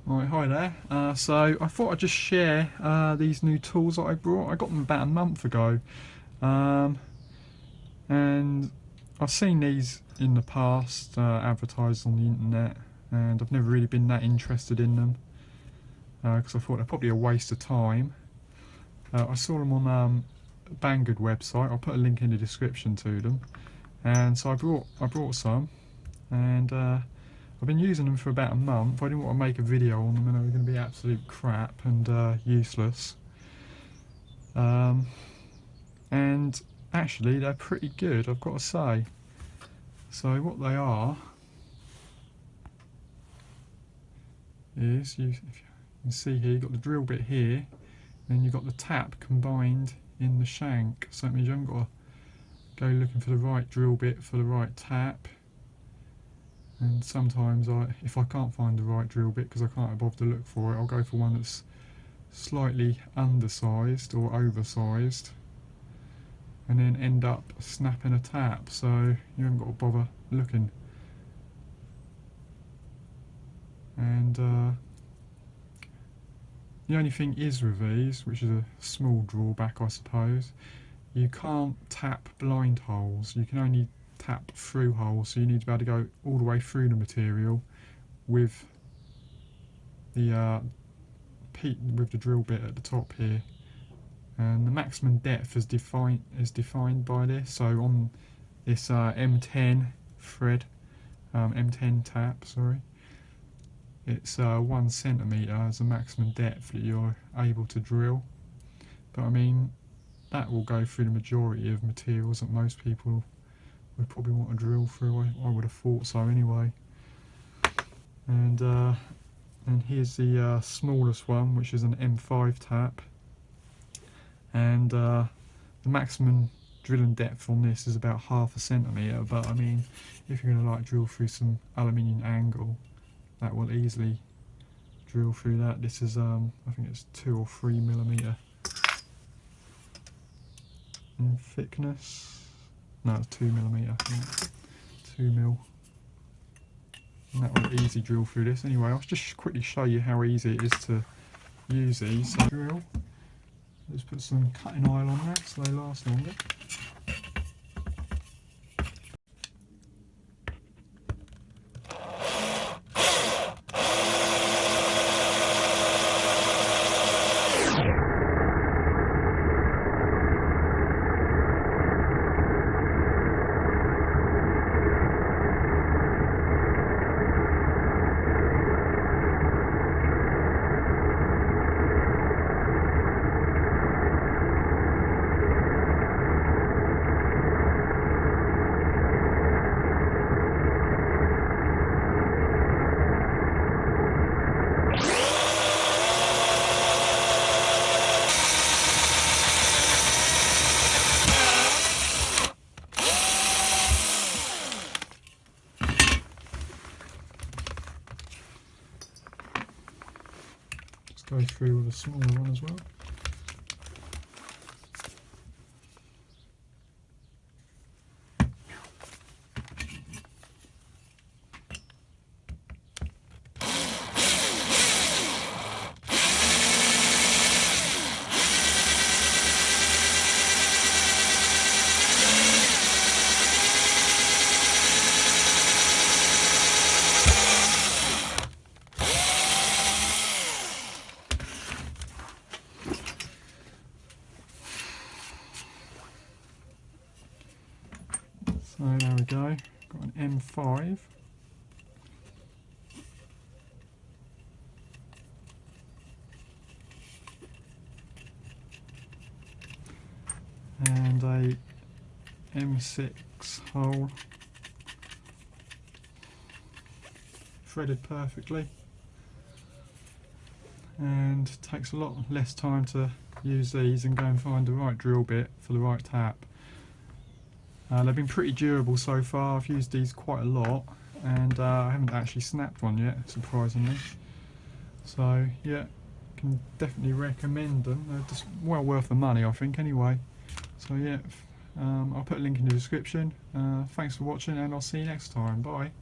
Right, hi there. So I thought I'd just share these new tools that I brought. I got them about a month ago, um, and I've seen these in the past advertised on the internet, and I've never really been that interested in them because I thought they're probably a waste of time. I saw them on Banggood website. I'll put a link in the description to them, and so I brought some, and I've been using them for about a month. I didn't want to make a video on them and they were going to be absolute crap and useless. Um, and actually they're pretty good, I've got to say. So what they are is, if you can see here, you've got the drill bit here, and you've got the tap combined in the shank. So that means you haven't got to go looking for the right drill bit for the right tap. And sometimes if I can't find the right drill bit because I can't bother to look for it, I'll go for one that's slightly undersized or oversized and then end up snapping a tap, so you haven't got to bother looking. And the only thing is with these, which is a small drawback I suppose, you can't tap blind holes, you can only tap through holes, so you need to be able to go all the way through the material with the drill bit at the top here. And the maximum depth is defined by this. So on this M10 thread, M10 tap, sorry, it's 1 centimetre as the maximum depth that you're able to drill. But I mean, that will go through the majority of materials that most people would probably want to drill through. I would have thought so anyway. And here's the smallest one, which is an M5 tap. And the maximum drilling depth on this is about 1/2 centimetre, but I mean, if you're going to like drill through some aluminium angle, that will easily drill through that. This is I think it's 2 or 3 millimetre in thickness. No, it's 2 millimetre. Yeah. 2 mil. And that will easily drill through this. Anyway, I'll just quickly show you how easy it is to use these. So drill. Let's put some cutting oil on that so they last longer. Go through with a smaller one as well. So there we go, got an M5. And a M6 hole, threaded perfectly, and takes a lot less time to use these and go and find the right drill bit for the right tap. They've been pretty durable so far. I've used these quite a lot, and I haven't actually snapped one yet, surprisingly. So yeah, can definitely recommend them. They're just well worth the money, I think, anyway. So yeah, I'll put a link in the description. Thanks for watching, and I'll see you next time. Bye.